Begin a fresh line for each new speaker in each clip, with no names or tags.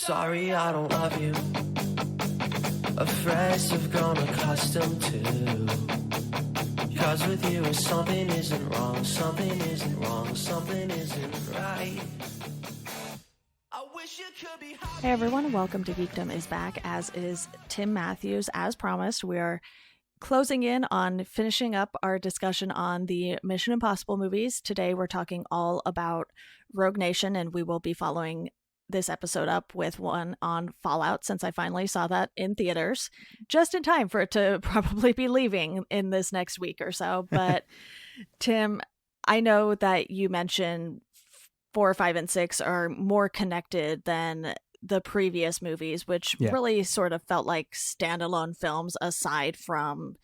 Sorry, I don't love you. Afraid I've grown accustomed to. Cause with you something isn't wrong, something isn't wrong, something isn't right. I wish you could be happy.
Hey everyone, welcome to Geekdom is back, as is Tim Mathews. As promised, we are closing in on finishing up our discussion on the Mission Impossible movies. Today we're talking all about Rogue Nation, and we will be following this episode up with one on Fallout, since I finally saw that in theaters just in time for it to probably be leaving in this next week or so. But Tim, I know that you mentioned 4, 5, and 6 are more connected than the previous movies, which really sort of felt like standalone films aside from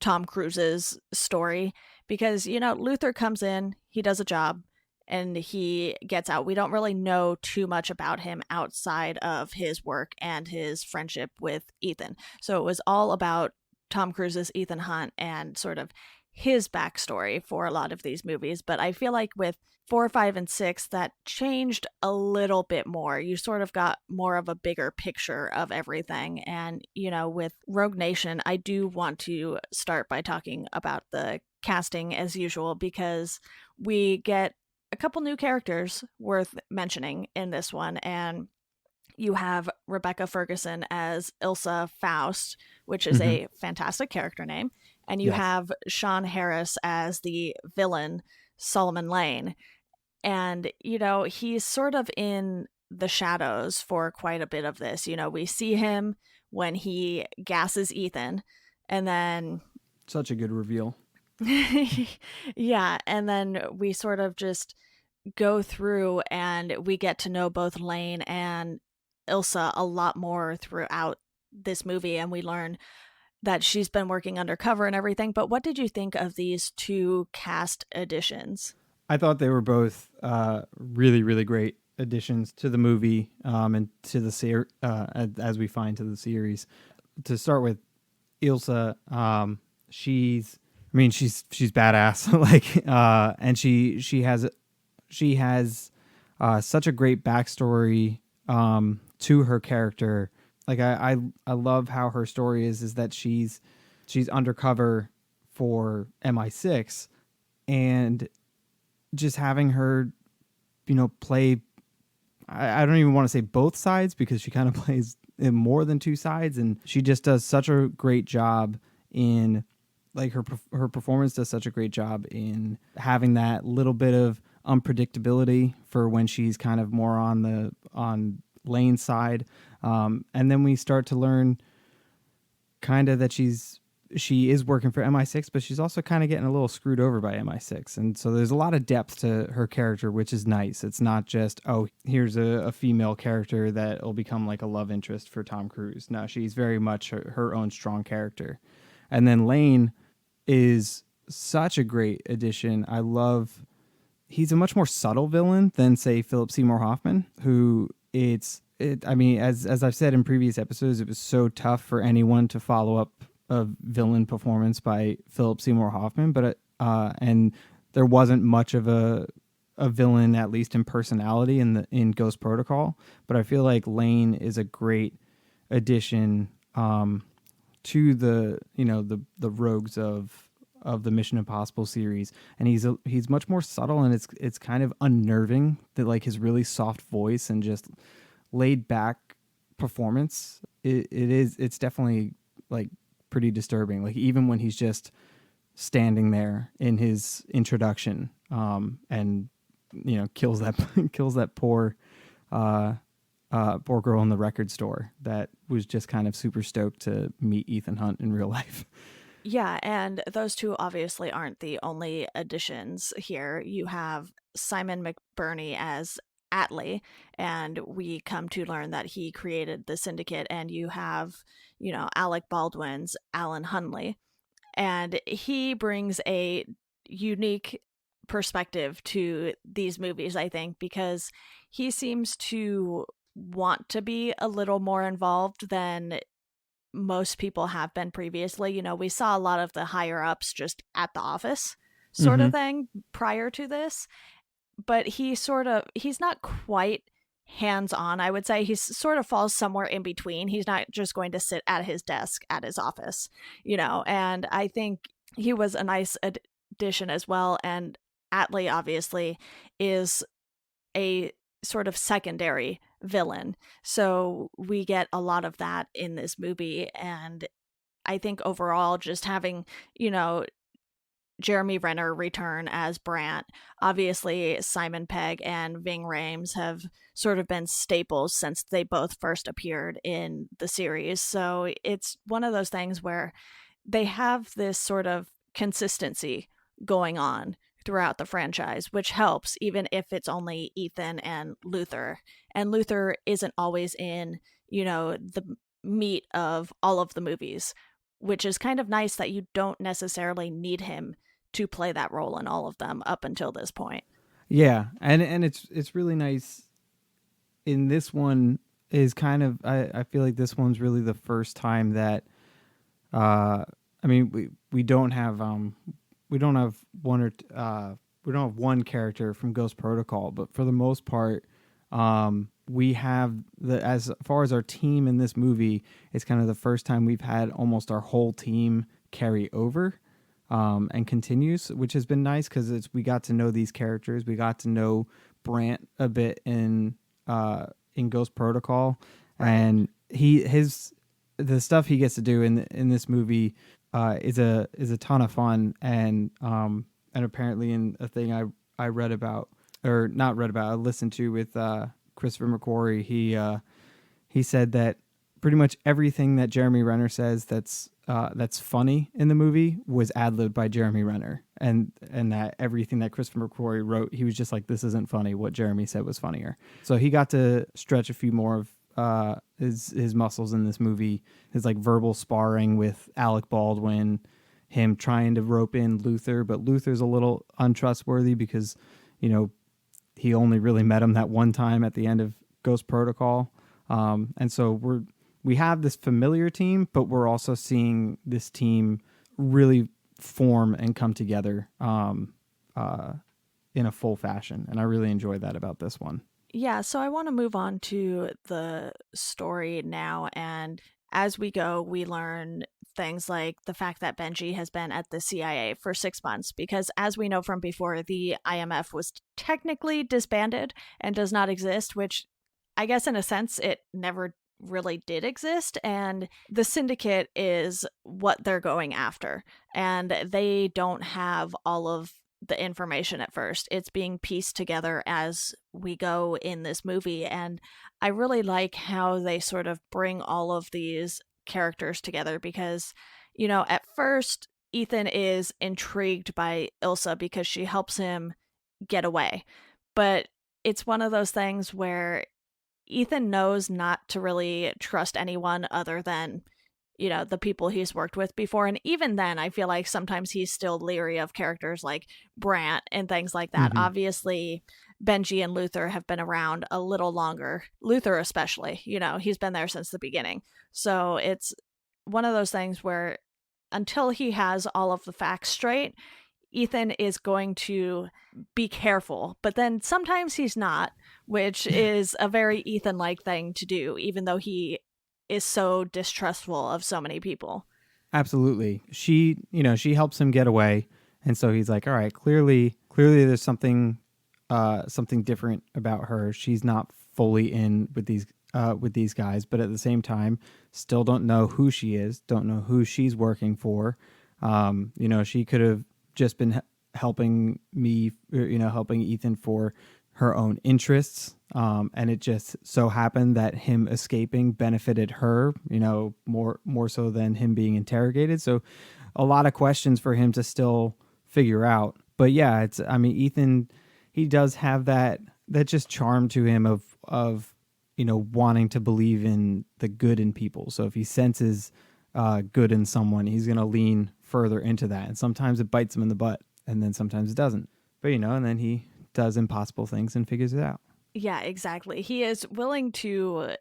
Tom Cruise's story, because, you know, Luther comes in, he does a job, and he gets out. We don't really know too much about him outside of his work and his friendship with Ethan. So it was all about Tom Cruise's Ethan Hunt and sort of his backstory for a lot of these movies. But I feel like with 4, 5, and 6, that changed a little bit more. You sort of got more of a bigger picture of everything. And, you know, with Rogue Nation, I do want to start by talking about the casting as usual, because we get a couple new characters worth mentioning in this one. And you have Rebecca Ferguson as Ilsa Faust, which is a fantastic character name. And you have Sean Harris as the villain, Solomon Lane. And, you know, he's sort of in the shadows for quite a bit of this. You know, we see him when he gasses Ethan, and then...
Such a good reveal.
Yeah, and then we sort of just go through and we get to know both Lane and Ilsa a lot more throughout this movie, and we learn that she's been working undercover and everything. But what did you think of these two cast additions?
I thought they were both really, really great additions to the movie and to the as we find to the series. To start with, Ilsa, she's badass, and she has such a great backstory to her character. Like I love how her story is that she's undercover for MI6, and just having her, you know, play, I don't even want to say both sides, because she kind of plays in more than two sides, and she just does such a great job in, like, her performance does such a great job in having that little bit of unpredictability for when she's kind of more on Lane's side, and then we start to learn kind of that she is working for MI6, but she's also kind of getting a little screwed over by MI6. And so there's a lot of depth to her character, which is nice. It's not just, oh, here's a female character that will become like a love interest for Tom Cruise. No, she's very much her own strong character. And then Lane is such a great addition. He's a much more subtle villain than, say, Philip Seymour Hoffman, who as I've said in previous episodes, it was so tough for anyone to follow up a villain performance by Philip Seymour Hoffman, but and there wasn't much of a villain, at least in personality, in Ghost Protocol. But I feel like Lane is a great addition to the rogues of the Mission Impossible series, and he's much more subtle, and it's kind of unnerving that, like, his really soft voice and just laid back performance. It's definitely, like, pretty disturbing. Like, even when he's just standing there in his introduction, and, you know, kills that poor girl in the record store that was just kind of super stoked to meet Ethan Hunt in real life.
Yeah, and those two obviously aren't the only additions here. You have Simon McBurney as Atlee, and we come to learn that he created the Syndicate. And you have, you know, Alec Baldwin's Alan Hunley, and he brings a unique perspective to these movies, I think, because he seems to want to be a little more involved than most people have been previously. You know, we saw a lot of the higher ups just at the office sort of thing prior to this, but he's not quite hands-on, I would say. He sort of falls somewhere in between. He's not just going to sit at his desk at his office, and I think he was a nice addition as well. And Atlee obviously is a sort of secondary villain, so we get a lot of that in this movie. And I think overall, just having Jeremy Renner return as Brant. Obviously, Simon Pegg and Ving Rhames have sort of been staples since they both first appeared in the series. So it's one of those things where they have this sort of consistency going on throughout the franchise, which helps even if it's only Ethan and Luther. And Luther isn't always in, the meat of all of the movies, which is kind of nice that you don't necessarily need him to play that role in all of them up until this point.
Yeah, and it's really nice. In this one is kind of I feel like this one's really the first time that we don't have one character from Ghost Protocol, but for the most part we have as far as our team in this movie, it's kind of the first time we've had almost our whole team carry over and continues, which has been nice because we got to know these characters. We got to know Brant a bit in Ghost Protocol, right. And the stuff he gets to do in this movie is a ton of fun, and apparently in a thing I read about, or not read about, I listened to with Christopher McQuarrie, he said that pretty much everything that Jeremy Renner says that's funny in the movie was ad-libbed by Jeremy Renner, and that everything that Christopher McQuarrie wrote, he was just like, this isn't funny. What Jeremy said was funnier. So he got to stretch a few more of his muscles in this movie. His like verbal sparring with Alec Baldwin, him trying to rope in Luther, but Luther's a little untrustworthy because he only really met him that one time at the end of Ghost Protocol, and so we have this familiar team, but we're also seeing this team really form and come together in a full fashion. And I really enjoyed that about this one.
Yeah, so I want to move on to the story now. And as we go, we learn things like the fact that Benji has been at the CIA for 6 months, because as we know from before, the IMF was technically disbanded and does not exist, which I guess in a sense it never really did exist, and the syndicate is what they're going after, and they don't have all of the information at first. It's being pieced together as we go in this movie, and I really like how they sort of bring all of these characters together, because at first Ethan is intrigued by Ilsa because she helps him get away, but it's one of those things where Ethan knows not to really trust anyone other than, the people he's worked with before. And even then, I feel like sometimes he's still leery of characters like Brant and things like that. Mm-hmm. Obviously, Benji and Luther have been around a little longer. Luther especially, he's been there since the beginning. So it's one of those things where until he has all of the facts straight, Ethan is going to be careful, but then sometimes he's not, which is a very Ethan-like thing to do, even though he is so distrustful of so many people.
Absolutely. She helps him get away, and so he's like, all right, clearly there's something different about her. She's not fully in with these guys, but at the same time, still don't know who she is, don't know who she's working for. She could have just been helping Ethan for her own interests, and it just so happened that him escaping benefited her, more so than him being interrogated. So a lot of questions for him to still figure out. But yeah, Ethan, he does have that just charm to him of wanting to believe in the good in people. So if he senses good in someone, he's going to lean further into that. And sometimes it bites him in the butt, and then sometimes it doesn't. But, and then he does impossible things and figures it out.
Yeah, exactly. He is willing to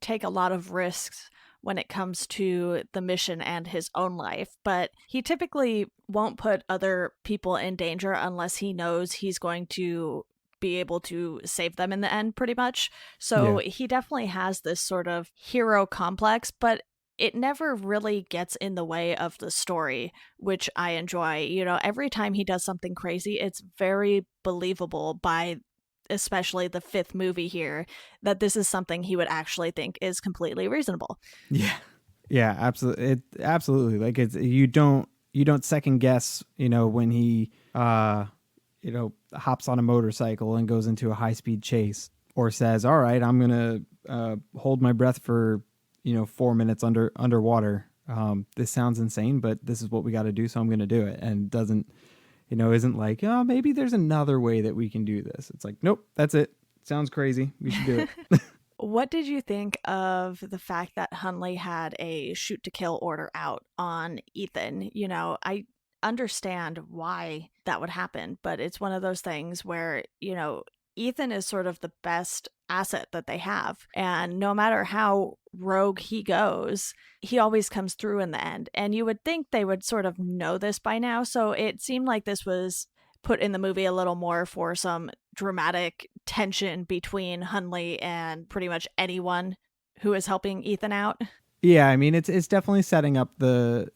take a lot of risks when it comes to the mission and his own life, but he typically won't put other people in danger unless he knows he's going to be able to save them in the end, pretty much. So he definitely has this sort of hero complex, but it never really gets in the way of the story, which I enjoy. You know, every time he does something crazy, it's very believable by especially the fifth movie here, that this is something he would actually think is completely reasonable.
Yeah, absolutely. Absolutely. Like you don't second guess, when he hops on a motorcycle and goes into a high-speed chase, or says, all right, I'm going to hold my breath for 4 minutes underwater. This sounds insane, but this is what we got to do, so I'm going to do it. And doesn't, isn't like, oh, maybe there's another way that we can do this. It's like, nope, that's it. Sounds crazy. We should do it.
What did you think of the fact that Hunley had a shoot to kill order out on Ethan? I understand why that would happen, but it's one of those things where, Ethan is sort of the best asset that they have. And no matter how rogue he goes, he always comes through in the end. And you would think they would sort of know this by now. So it seemed like this was put in the movie a little more for some dramatic tension between Hunley and pretty much anyone who is helping Ethan out.
Yeah, I mean, it's definitely setting up the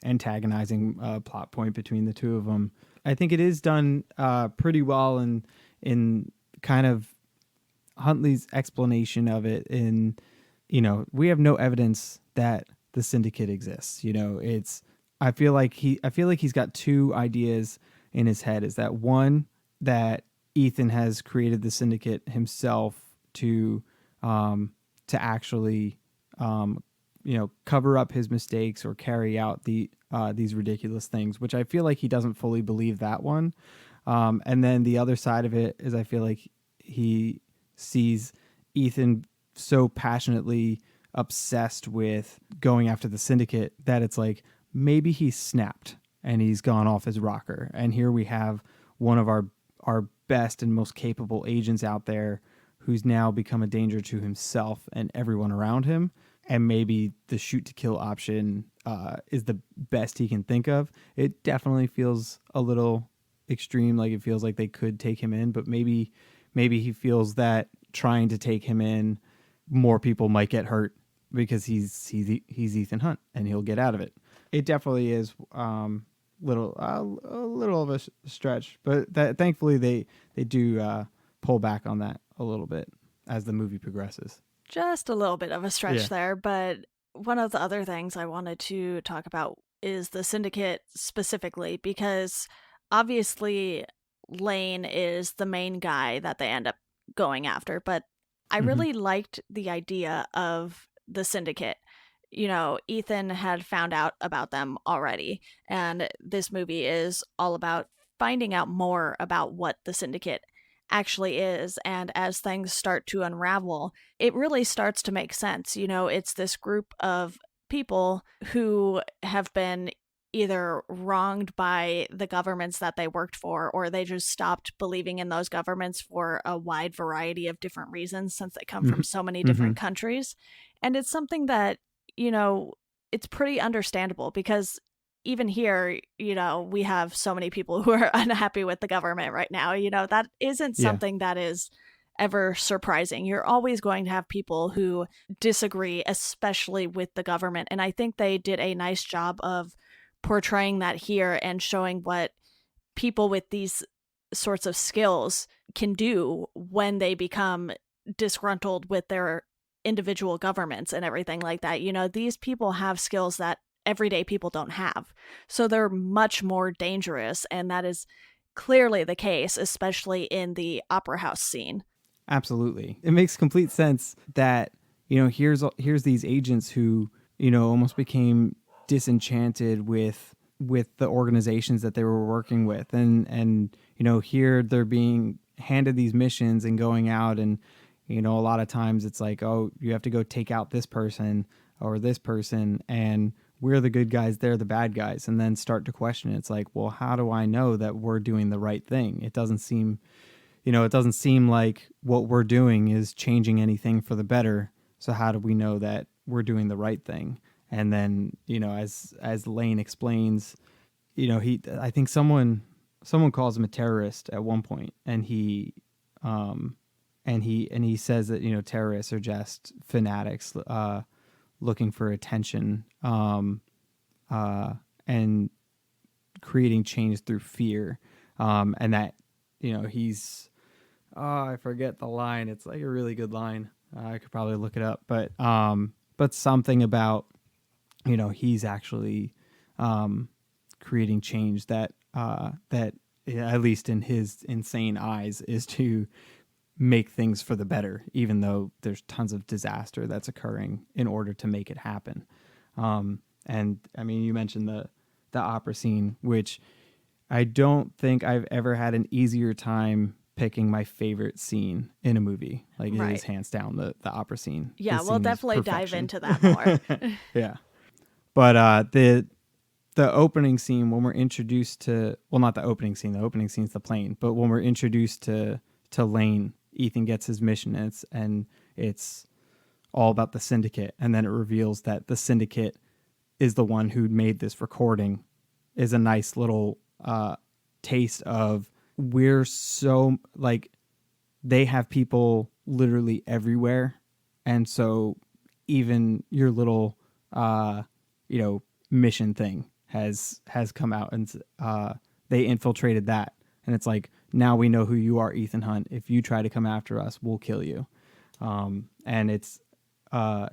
antagonizing plot point between the two of them. I think it is done pretty well in kind of Huntley's explanation of it. In we have no evidence that the syndicate exists. I feel like he's got two ideas in his head. Is that one, that Ethan has created the syndicate himself to actually cover up his mistakes or carry out these ridiculous things, which I feel like he doesn't fully believe that one. And then the other side of it is I feel like he sees Ethan so passionately obsessed with going after the syndicate that it's like maybe he's snapped and he's gone off his rocker. And here we have one of our best and most capable agents out there who's now become a danger to himself and everyone around him. And maybe the shoot to kill option is the best he can think of. It definitely feels a little extreme. Like it feels like they could take him in, but maybe he feels that trying to take him in, more people might get hurt because he's Ethan Hunt and he'll get out of it. It definitely is a little of a stretch, but thankfully they do pull back on that a little bit as the movie progresses.
Just a little bit of a stretch there, but one of the other things I wanted to talk about is the syndicate specifically, because obviously Lane is the main guy that they end up going after, but I really liked the idea of the syndicate. Ethan had found out about them already, and this movie is all about finding out more about what the syndicate actually is. And as things start to unravel, it really starts to make sense. It's this group of people who have been either wronged by the governments that they worked for, or they just stopped believing in those governments for a wide variety of different reasons, since they come from so many different countries. And it's something that, it's pretty understandable, because even here, we have so many people who are unhappy with the government right now. That isn't something that is ever surprising. You're always going to have people who disagree, especially with the government. And I think they did a nice job of portraying that here and showing what people with these sorts of skills can do when they become disgruntled with their individual governments and everything like that. These people have skills that everyday people don't have. So they're much more dangerous, and that is clearly the case, especially in the opera house scene.
Absolutely. It makes complete sense that, here's these agents who, almost became disenchanted with the organizations that they were working with. And here they're being handed these missions and going out, and, a lot of times it's like, oh, you have to go take out this person or this person, and we're the good guys, they're the bad guys, and then start to question it. It's like, well, how do I know that we're doing the right thing? It doesn't seem like what we're doing is changing anything for the better. So how do we know that we're doing the right thing? And then, as Lane explains, I think someone someone calls him a terrorist at one point, and he says that, you know, terrorists are just fanatics looking for attention, and creating change through fear, and that, you know, he's, I forget the line. It's like a really good line. I could probably look it up, but something about, you know, he's actually creating change that at least in his insane eyes is to make things for the better, even though there's tons of disaster that's occurring in order to make it happen. And I mean, you mentioned the opera scene, which I don't think I've ever had an easier time picking my favorite scene in a movie. Like, it is hands down the opera scene.
Yeah,
The
we'll
scene is
definitely dive
perfection.
into that more.
Yeah. But the opening scene, when we're introduced to, well, not the opening scene is the plane, but when we're introduced to Lane, Ethan gets his mission, and it's all about the syndicate, and then it reveals that the syndicate is the one who made this recording, is a nice little taste of, we're so, like, they have people literally everywhere, and so even your little you know, mission thing has come out, and they infiltrated that, and it's like, now we know who you are, Ethan Hunt. If you try to come after us, we'll kill you. And it's I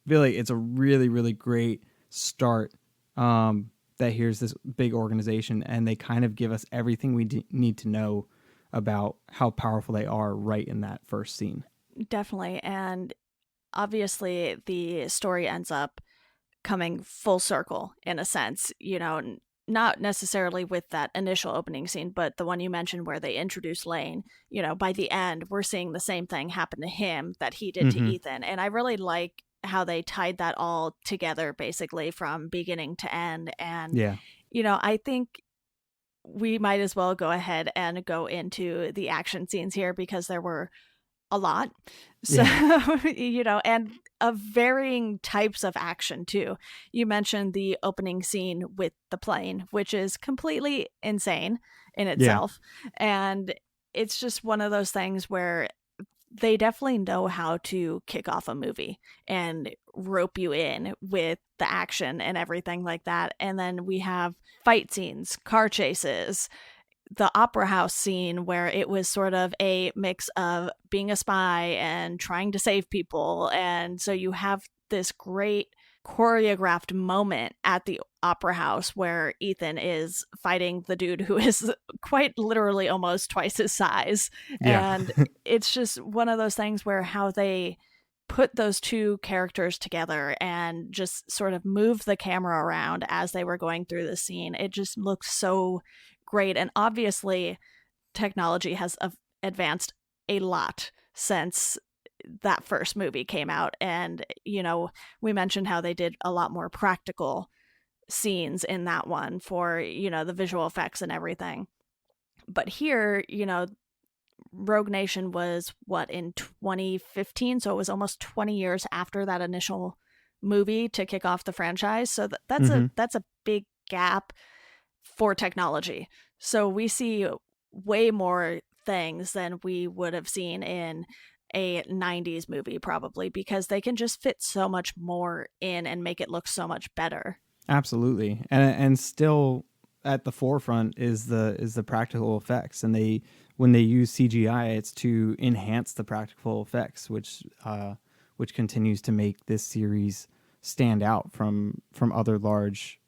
feel like it's a really, really great start, that here's this big organization, and they kind of give us everything we need to know about how powerful they are right in that first scene.
Definitely. And obviously the story ends up coming full circle in a sense, you know, not necessarily with that initial opening scene, but the one you mentioned where they introduce Lane. You know, by the end, we're seeing the same thing happen to him that he did to Ethan. And I really like how they tied that all together, basically from beginning to end. And, you know, I think we might as well go ahead and go into the action scenes here, because there were a lot. So, you know, and of varying types of action too. You mentioned the opening scene with the plane, which is completely insane in itself. And it's just one of those things where they definitely know how to kick off a movie and rope you in with the action and everything like that. And then we have fight scenes, car chases, the opera house scene where it was sort of a mix of being a spy and trying to save people. And so you have this great choreographed moment at the opera house where Ethan is fighting the dude who is quite literally almost twice his size. And it's just one of those things where how they put those two characters together and just sort of move the camera around as they were going through the scene. It just looks so great. And obviously technology has advanced a lot since that first movie came out. And, you know, we mentioned how they did a lot more practical scenes in that one for, you know, the visual effects and everything. But here, you know, Rogue Nation was in 2015, so it was almost 20 years after that initial movie to kick off the franchise. So that's a big gap for technology. So we see way more things than we would have seen in a 90s movie, probably, because they can just fit so much more in and make it look so much better.
Absolutely. And still at the forefront is the practical effects, and when they use CGI, it's to enhance the practical effects, which continues to make this series stand out from other large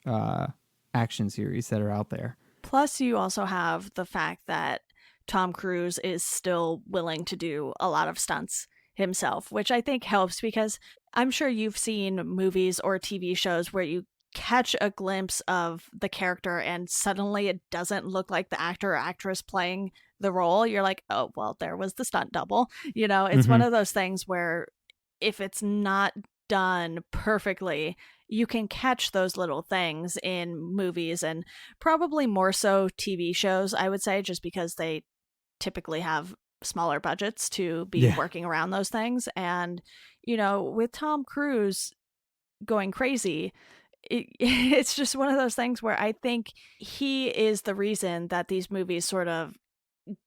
action series that are out there.
Plus, you also have the fact that Tom Cruise is still willing to do a lot of stunts himself, which I think helps, because I'm sure you've seen movies or TV shows where you catch a glimpse of the character and suddenly it doesn't look like the actor or actress playing the role. You're like, oh, well, there was the stunt double. You know, it's one of those things where if it's not done perfectly, you can catch those little things in movies, and probably more so TV shows, I would say, just because they typically have smaller budgets to be working around those things. And, you know, with Tom Cruise going crazy, it's just one of those things where I think he is the reason that these movies sort of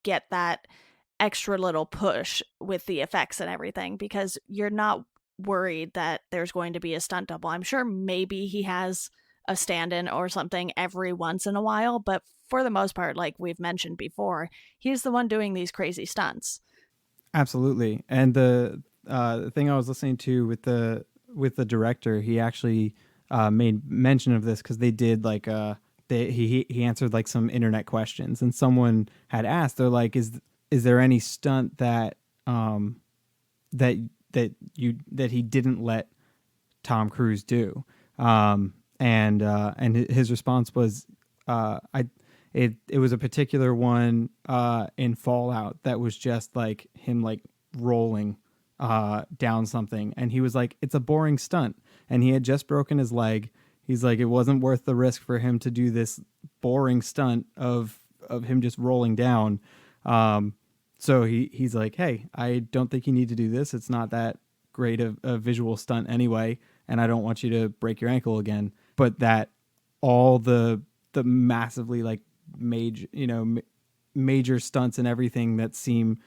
get that extra little push with the effects and everything, because you're not worried that there's going to be a stunt double. I'm sure maybe he has a stand-in or something every once in a while, but for the most part, like we've mentioned before, he's the one doing these crazy stunts.
Absolutely. And the thing I was listening to with the director, he actually made mention of this because they did like he answered like some internet questions, and someone had asked, they're like, is there any stunt that that he didn't let Tom Cruise do? And his response was, it was a particular one in Fallout that was just like him like rolling down something, and he was like, it's a boring stunt, and he had just broken his leg. He's like, it wasn't worth the risk for him to do this boring stunt of him just rolling down. So he's like, hey, I don't think you need to do this. It's not that great a visual stunt anyway, and I don't want you to break your ankle again. But that all the massively like major stunts and everything that seem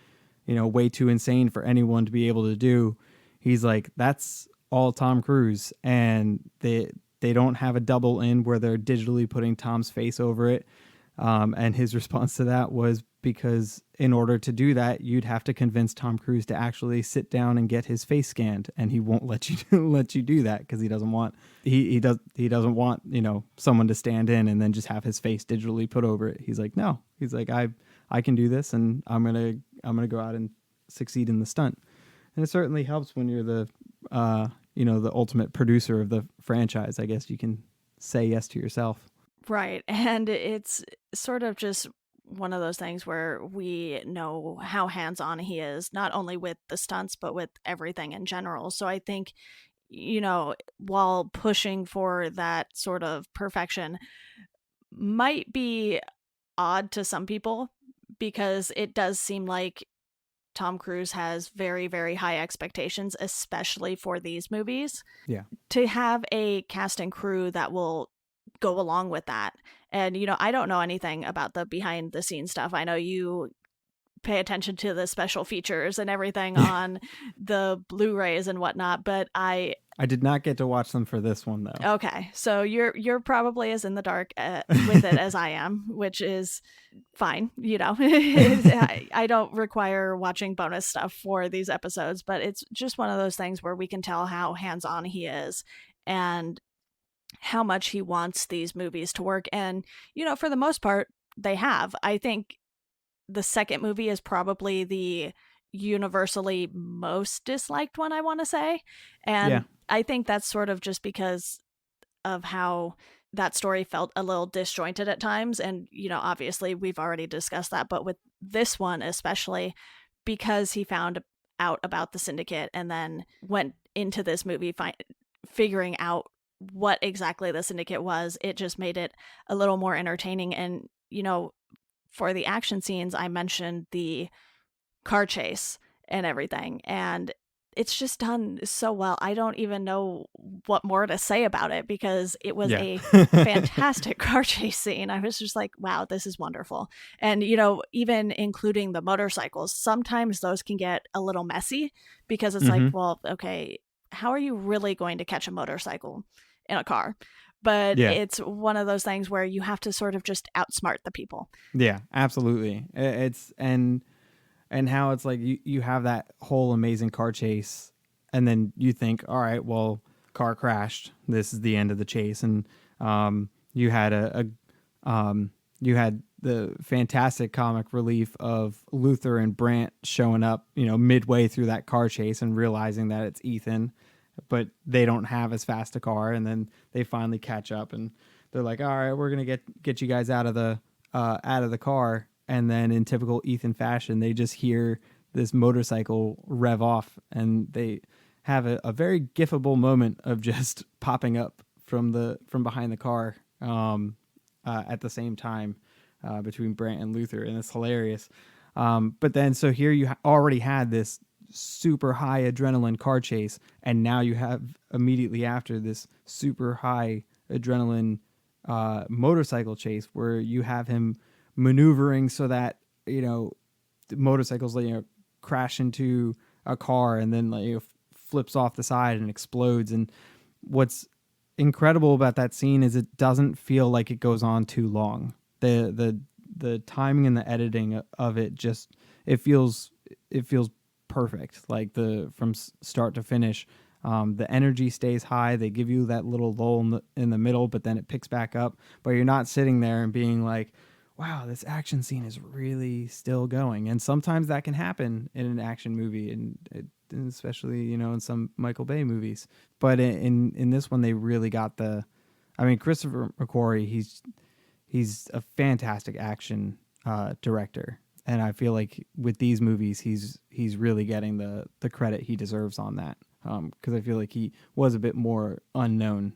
way too insane for anyone to be able to do, he's like, that's all Tom Cruise, and they don't have a double in where they're digitally putting Tom's face over it. And his response to that was, because in order to do that, you'd have to convince Tom Cruise to actually sit down and get his face scanned, and he won't let you let you do that because he doesn't want someone to stand in and then just have his face digitally put over it. He's like, no, he's like, I can do this, and I'm gonna go out and succeed in the stunt. And it certainly helps when you're the the ultimate producer of the franchise. I guess you can say yes to yourself.
Right. And it's sort of just one of those things where we know how hands-on he is, not only with the stunts, but with everything in general. So I think, while pushing for that sort of perfection might be odd to some people, because it does seem like Tom Cruise has very, very high expectations, especially for these movies.
Yeah.
To have a cast and crew that will go along with that. And, I don't know anything about the behind the scenes stuff. I know you pay attention to the special features and everything on the Blu-rays and whatnot, but I
did not get to watch them for this one though.
Okay, so you're probably as in the dark with it as I am, which is fine. I don't require watching bonus stuff for these episodes, but it's just one of those things where we can tell how hands-on he is and how much he wants these movies to work. And, for the most part, they have. I think the second movie is probably the universally most disliked one, I want to say. And yeah. I think that's sort of just because of how that story felt a little disjointed at times. And, obviously we've already discussed that, but with this one, especially because he found out about the syndicate and then went into this movie figuring out what exactly the syndicate was, it just made it a little more entertaining. And, for the action scenes, I mentioned the car chase and everything, and it's just done so well. I don't even know what more to say about it, because it was a fantastic car chase scene. I was just like, wow, this is wonderful. And, even including the motorcycles, sometimes those can get a little messy, because it's like, well, okay, how are you really going to catch a motorcycle in a car? But it's one of those things where you have to sort of just outsmart the people.
Yeah, absolutely. It's and how it's like you have that whole amazing car chase, and then you think, all right, well, car crashed. This is the end of the chase, and you had you had the fantastic comic relief of Luther and Brant showing up, midway through that car chase and realizing that it's Ethan, but they don't have as fast a car, and then they finally catch up, and they're like, all right, we're gonna get you guys out of the car. And then in typical Ethan fashion, they just hear this motorcycle rev off, and they have a very gifable moment of just popping up from behind the car at the same time between Brant and Luther, and it's hilarious. But then, so here you already had this super high adrenaline car chase, and now you have immediately after this super high adrenaline motorcycle chase where you have him maneuvering so that, the motorcycles, crash into a car and then flips off the side and explodes. And what's incredible about that scene is it doesn't feel like it goes on too long. The timing and the editing of it just it feels perfect. Like from start to finish, the energy stays high. They give you that little lull in the middle, but then it picks back up. But you're not sitting there and being like, wow, this action scene is really still going. And sometimes that can happen in an action movie, and especially, in some Michael Bay movies. But in this one, they really got Christopher McQuarrie, he's a fantastic action director. And I feel like with these movies, he's really getting the credit he deserves on that. Because I feel like he was a bit more unknown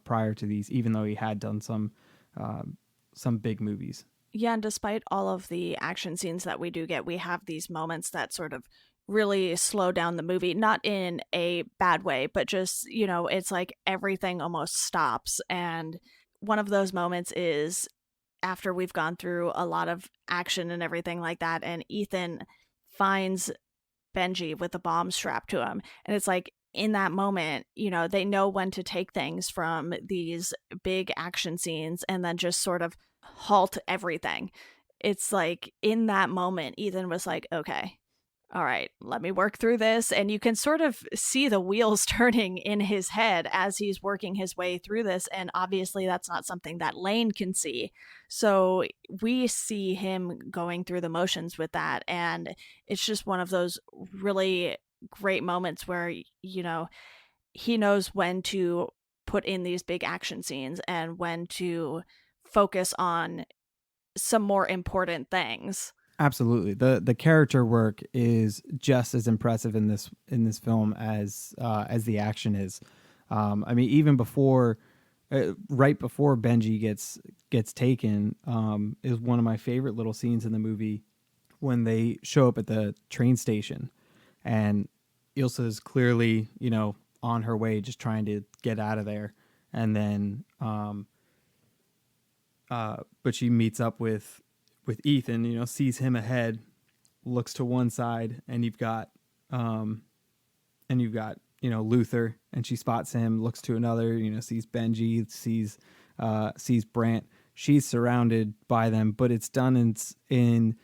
prior to these, even though he had done some big movies.
Yeah, and despite all of the action scenes that we do get, we have these moments that sort of really slow down the movie, not in a bad way, but just, it's like everything almost stops. And one of those moments is after we've gone through a lot of action and everything like that, and Ethan finds Benji with a bomb strapped to him. And it's like, in that moment, they know when to take things from these big action scenes and then just sort of halt everything. It's like in that moment, Ethan was like, okay, all right, let me work through this. And you can sort of see the wheels turning in his head as he's working his way through this. And obviously that's not something that Lane can see. So we see him going through the motions with that. And it's just one of those really great moments where, he knows when to put in these big action scenes and when to focus on some more important things.
Absolutely. The character work is just as impressive in this film as the action is. Even before right before Benji gets taken, is one of my favorite little scenes in the movie when they show up at the train station and Ilsa is clearly, on her way, just trying to get out of there. And then, but she meets up with Ethan, sees him ahead, looks to one side, and you've got, Luther, and she spots him, looks to another, sees Benji, sees Brant. She's surrounded by them, but it's done in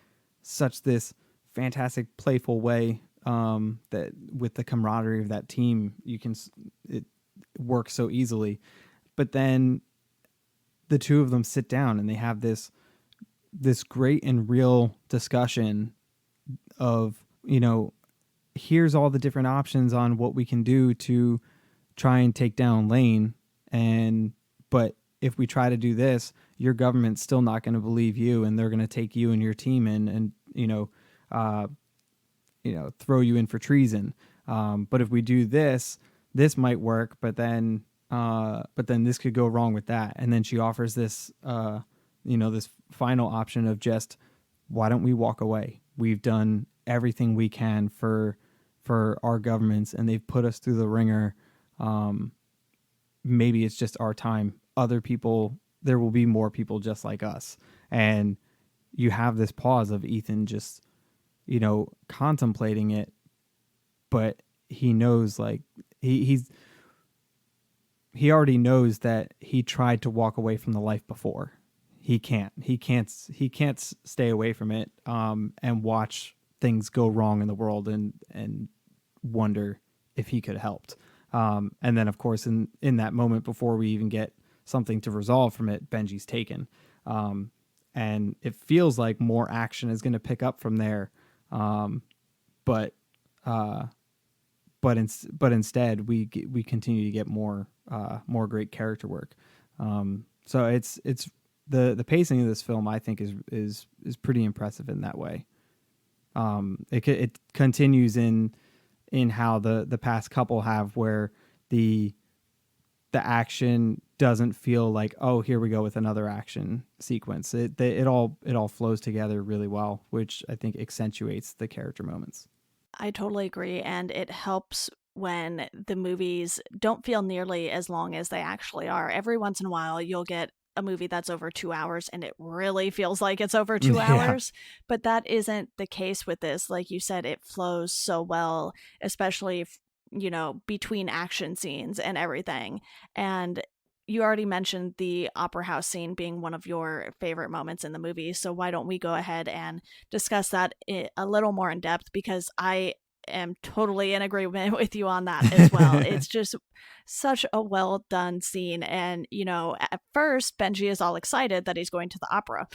such this fantastic, playful way, that with the camaraderie of that team, it works so easily. But then the two of them sit down and they have this great and real discussion of, here's all the different options on what we can do to try and take down Lane. But if we try to do this, your government's still not going to believe you, and they're going to take you and your team in and throw you in for treason. But if we do this might work, but then this could go wrong with that. And then she offers this, this final option of just, why don't we walk away? We've done everything we can for our governments, and they've put us through the ringer. Maybe it's just our time. Other people, there will be more people just like us. And you have this pause of Ethan just, contemplating it, but he knows, like, he already knows that he tried to walk away from the life before. He can't stay away from it, and watch things go wrong in the world and wonder if he could have helped. And then, of course, in that moment, before we even get something to resolve from it, Benji's taken. And it feels like more action is going to pick up from there. But instead we continue to get more great character work. So it's the pacing of this film, I think, is pretty impressive in that way. It continues in how the past couple have, where the action doesn't feel like, oh, here we go with another action sequence. It all flows together really well, which I think accentuates the character moments.
I totally agree, and it helps when the movies don't feel nearly as long as they actually are. Every once in a while, you'll get a movie that's over 2 hours and it really feels like it's over two
Yeah.
hours. But that isn't the case with this. Like you said, it flows so well, especially, between action scenes and everything. And you already mentioned the opera house scene being one of your favorite moments in the movie. So why don't we go ahead and discuss that a little more in depth, because I am totally in agreement with you on that as well. It's just such a well done scene. And, at first, Benji is all excited that he's going to the opera,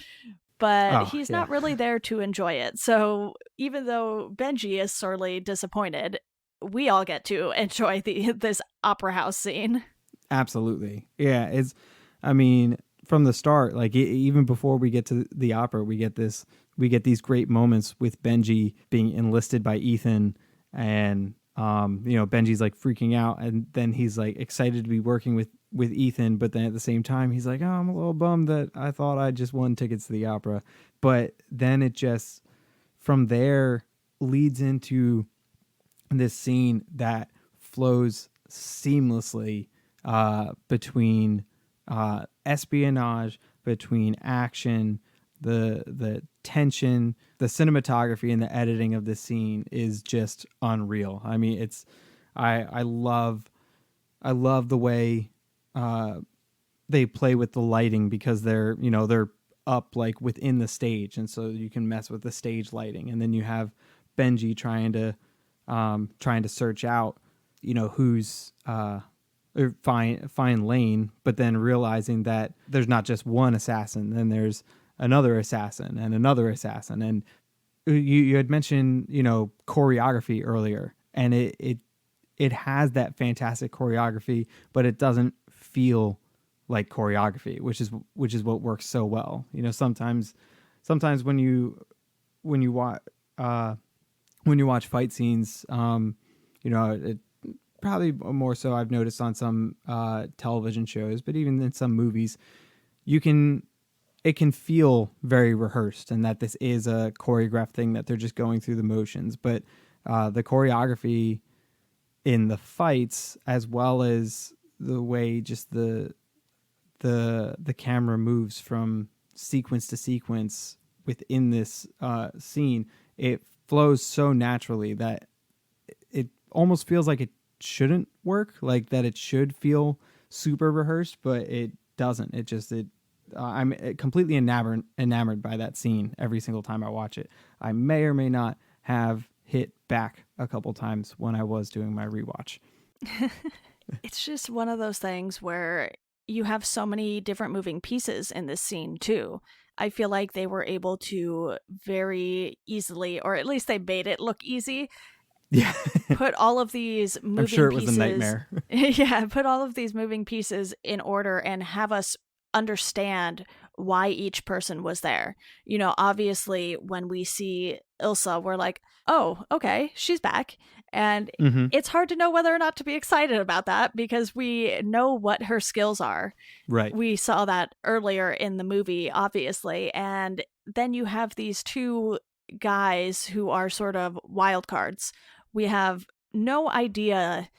but
Oh,
he's
yeah.
not really there to enjoy it. So even though Benji is sorely disappointed, we all get to enjoy this opera house scene.
Absolutely. Yeah. From the start, like even before we get to the opera, we get these great moments with Benji being enlisted by Ethan, and Benji's like freaking out, and then he's like excited to be working with Ethan, but then at the same time he's like, oh, I'm a little bummed that I thought I just won tickets to the opera. But then it just from there leads into this scene that flows seamlessly between espionage, between action, the tension, the cinematography, and the editing of this scene is just unreal. I mean, I love the way they play with the lighting, because they're up like within the stage, and so you can mess with the stage lighting, and then you have Benji trying to search out who's or find Lane, but then realizing that there's not just one assassin, then there's another assassin and another assassin. And you had mentioned choreography earlier, and it has that fantastic choreography, but it doesn't feel like choreography, which is what works so well. Sometimes when you watch fight scenes, it probably more so I've noticed on some television shows, but even in some movies, it can feel very rehearsed, and that this is a choreographed thing, that they're just going through the motions. But the choreography in the fights, as well as the way just the camera moves from sequence to sequence within this scene, it flows so naturally that it almost feels like it shouldn't work, like that it should feel super rehearsed, but it doesn't. I'm completely enamored by that scene every single time I watch it. I may or may not have hit back a couple times when I was doing my rewatch.
It's just one of those things where you have so many different moving pieces in this scene too. I feel like they were able to very easily, or at least they made it look easy,
Yeah.
put all of these moving
I'm sure it
pieces,
was a nightmare.
Yeah, put all of these moving pieces in order and have us understand why each person was there. Obviously when we see Ilsa, we're like, oh, okay, she's back. And
Mm-hmm.
it's hard to know whether or not to be excited about that, because we know what her skills are.
Right.
We saw that earlier in the movie, obviously. And then you have these two guys who are sort of wild cards. We have no idea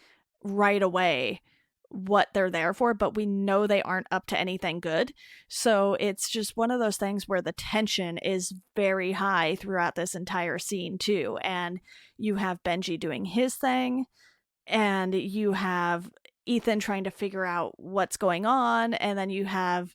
right away what they're there for, but we know they aren't up to anything good. So it's just one of those things where the tension is very high throughout this entire scene too. And you have Benji doing his thing, and you have Ethan trying to figure out what's going on, and then you have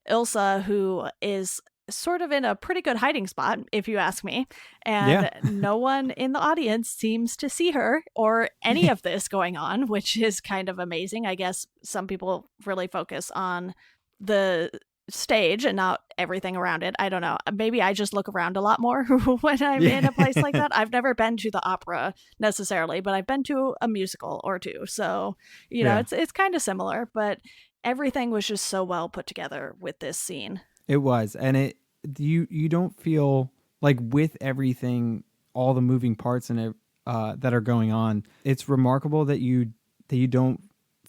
Ilsa, who is sort of in a pretty good hiding spot, if you ask me, and no one in the audience seems to see her or any of this going on, which is kind of amazing. I guess some people really focus on the stage and not everything around it. I don't know. Maybe I just look around a lot more when I'm in a place like that. I've never been to the opera necessarily, but I've been to a musical or two. So, it's kind of similar, but everything was just so well put together with this scene.
It was, and you don't feel like, with everything, all the moving parts in it that are going on, it's remarkable that you don't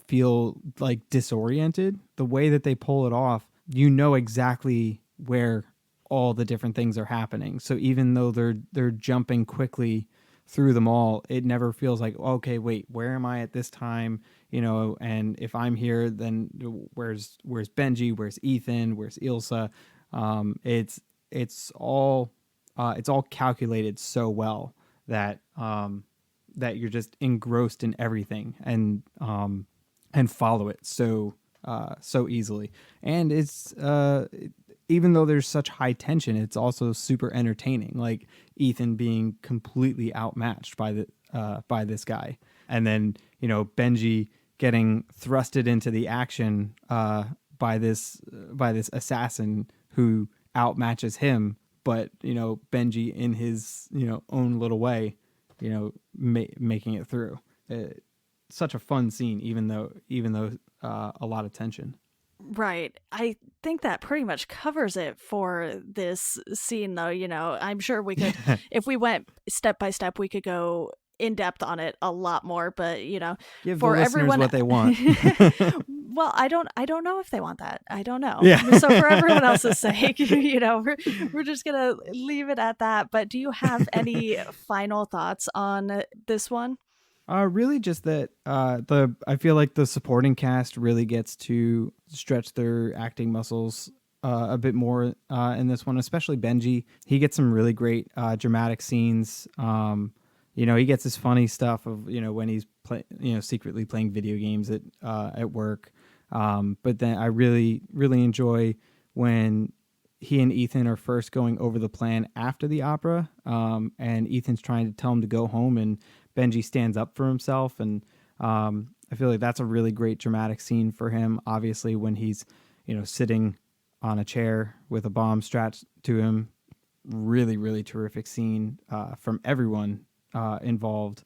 feel like disoriented. The way that they pull it off, exactly where all the different things are happening. So even though they're jumping quickly through them all, it never feels like, okay, wait, where am I at this time? And if I'm here, then where's Benji? Where's Ethan? Where's Ilsa? It's all calculated so well that that you're just engrossed in everything and follow it so easily. And it's even though there's such high tension, it's also super entertaining. Like Ethan being completely outmatched by this guy, and then Benji getting thrusted into the action by this assassin who outmatches him, but Benji in his own little way, making it through. Such a fun scene, even though a lot of tension.
Right. I think that pretty much covers it for this scene, though. I'm sure we could, if we went step by step, we could go in depth on it a lot more. But
give
for
the listeners
everyone
what they want.
Well, I don't know if they want that. I don't know.
Yeah.
So for everyone else's sake, we're just gonna leave it at that. But do you have any final thoughts on this one?
Really just that I feel like the supporting cast really gets to stretch their acting muscles a bit more in this one, especially Benji. He gets some really great dramatic scenes. He gets his funny stuff of when he's secretly playing video games at work. But then I really enjoy when he and Ethan are first going over the plan after the opera, and Ethan's trying to tell him to go home, and Benji stands up for himself. And I feel like that's a really great dramatic scene for him. Obviously, when he's sitting on a chair with a bomb strapped to him, really terrific scene from everyone involved.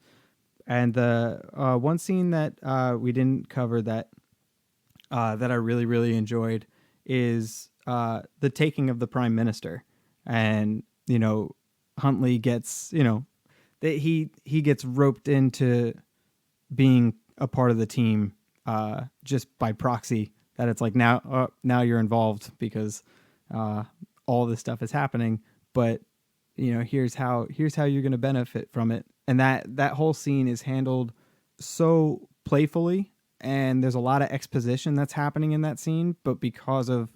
And the one scene that we didn't cover that I really enjoyed is the taking of the prime minister. And Huntley gets that he gets roped into being a part of the team just by proxy, that it's like now you're involved because all this stuff is happening, but here's how you're going to benefit from it. And that whole scene is handled so playfully, and there's a lot of exposition that's happening in that scene, but because of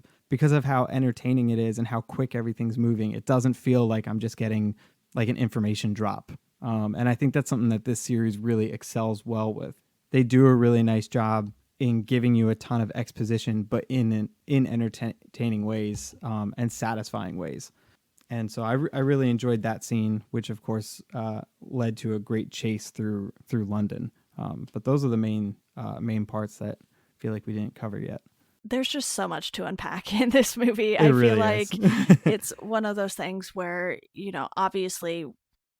how entertaining it is and how quick everything's moving, it doesn't feel like I'm just getting like an information drop. And I think that's something that this series really excels well with. They do a really nice job in giving you a ton of exposition, but in entertaining ways and satisfying ways. And so I really enjoyed that scene, which of course led to a great chase through London. But those are the main parts that I feel like we didn't cover yet.
There's just so much to unpack in this movie.
It
I
really
feel like
is.
it's one of those things where, obviously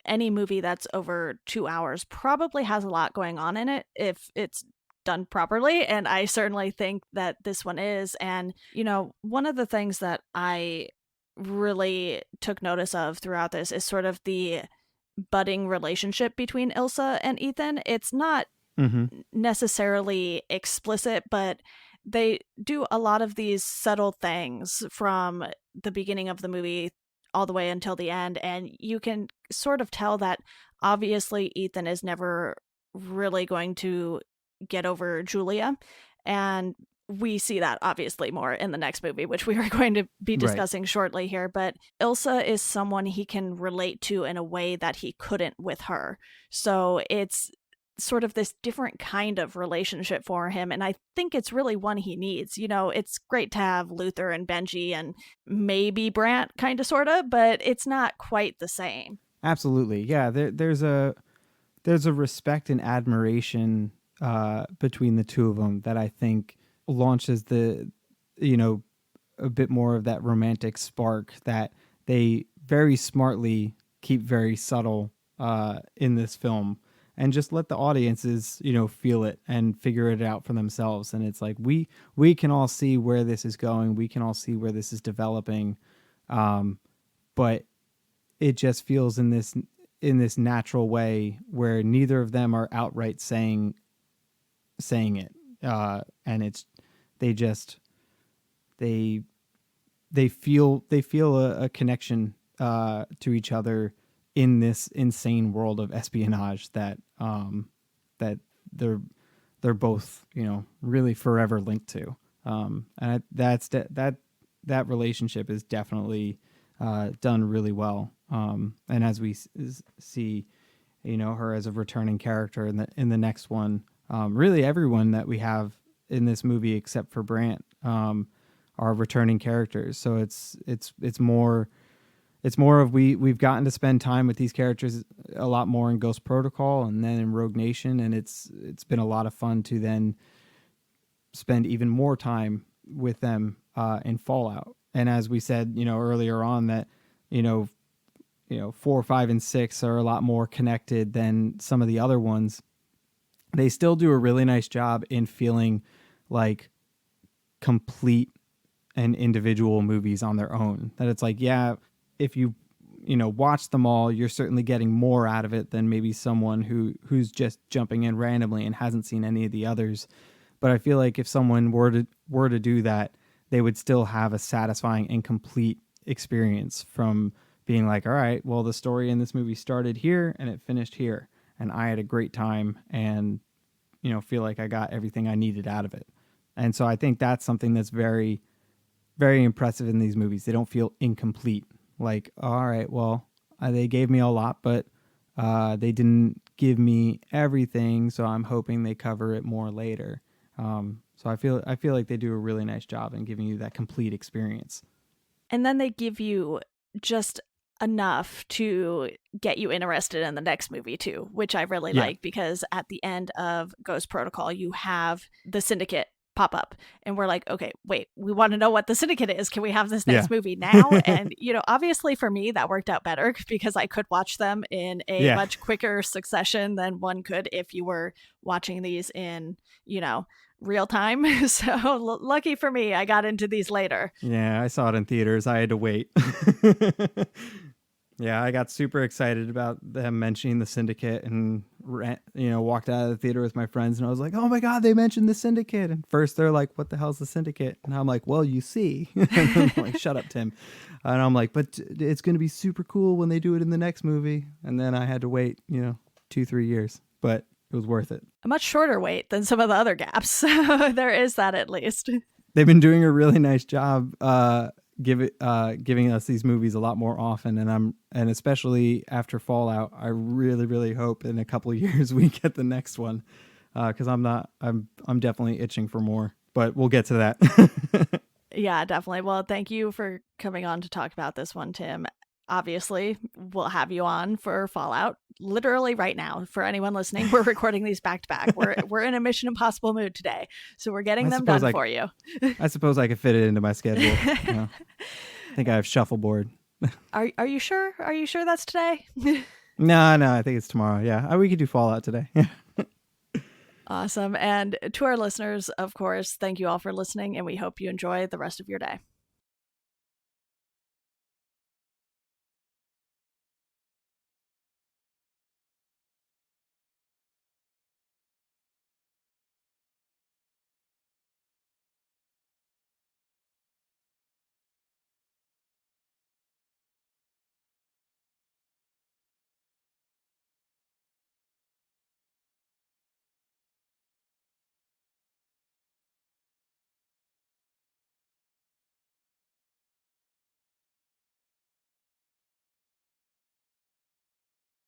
any movie that's over 2 hours probably has a lot going on in it if it's done properly. And I certainly think that this one is. And, one of the things that I really took notice of throughout this is sort of the budding relationship between Ilsa and Ethan. It's not necessarily explicit, but they do a lot of these subtle things from the beginning of the movie all the way until the end, and you can sort of tell that obviously Ethan is never really going to get over Julia, and we see that obviously more in the next movie, which we are going to be discussing shortly here. But Ilsa is someone he can relate to in a way that he couldn't with her, so it's sort of this different kind of relationship for him, and I think it's really one he needs. It's great to have Luther and Benji and maybe Brant kind of sort of, but it's not quite the same.
Absolutely. Yeah, there's a respect and admiration between the two of them that I think launches a bit more of that romantic spark that they very smartly keep very subtle in this film, and just let the audiences, feel it and figure it out for themselves. And it's like, we can all see where this is going. We can all see where this is developing. But it just feels in this natural way where neither of them are outright saying it. And it's, they feel a connection to each other in this insane world of espionage that that they're both, you know, really forever linked to. And that relationship is definitely done really well. And as we see, you know, her as a returning character in the next one, really everyone that we have in this movie except for Brant are returning characters. So it's more of we've gotten to spend time with these characters a lot more in Ghost Protocol and then in Rogue Nation, and it's been a lot of fun to then spend even more time with them in Fallout. And as we said, you know, earlier on, that you know 4, 5, and 6 are a lot more connected than some of the other ones. They still do a really nice job in feeling like complete and individual movies on their own. That it's like, yeah, if you watch them all, you're certainly getting more out of it than maybe someone who's just jumping in randomly and hasn't seen any of the others. But I feel like if someone were to do that, they would still have a satisfying and complete experience from being like, all right, well, the story in this movie started here and it finished here, and I had a great time and, you know, feel like I got everything I needed out of it. And so I think that's something that's very, very impressive in these movies. They don't feel incomplete. Like, all right, well, they gave me a lot, but they didn't give me everything, so I'm hoping they cover it more later. So I feel like they do a really nice job in giving you that complete experience.
And then they give you just enough to get you interested in the next movie too, which I really like, because at the end of Ghost Protocol, you have the Syndicate pop up and we're like, okay, wait, we want to know what the Syndicate is. Can we have this next movie now? And, you know, obviously for me, that worked out better because I could watch them in a much quicker succession than one could if you were watching these in, you know, real time. So lucky for me, I got into these later.
Yeah, I saw it in theaters. I had to wait. Yeah, I got super excited about them mentioning the Syndicate and, you know, walked out of the theater with my friends and I was like, oh my God, they mentioned the Syndicate. And first they're like, what the hell's the Syndicate? And I'm like, well, you see. And I'm like, shut up, Tim. And I'm like, but it's going to be super cool when they do it in the next movie. And then I had to wait, you know, 2-3 years, but it was worth it.
A much shorter wait than some of the other gaps. So there is that at least.
They've been doing a really nice job giving us these movies a lot more often, and especially after Fallout, I really, really hope in a couple of years we get the next one, because I'm definitely itching for more, but we'll get to that.
Yeah, definitely. Well, thank you for coming on to talk about this one, Tim. Obviously, we'll have you on for Fallout literally right now. For anyone listening, we're recording these back to back. We're in a Mission Impossible mood today, so we're getting them done for you.
I suppose I could fit it into my schedule. You know, I think I have shuffleboard.
Are you sure? Are you sure that's today?
No, I think it's tomorrow. Yeah, we could do Fallout today.
Awesome. And to our listeners, of course, thank you all for listening, and we hope you enjoy the rest of your day.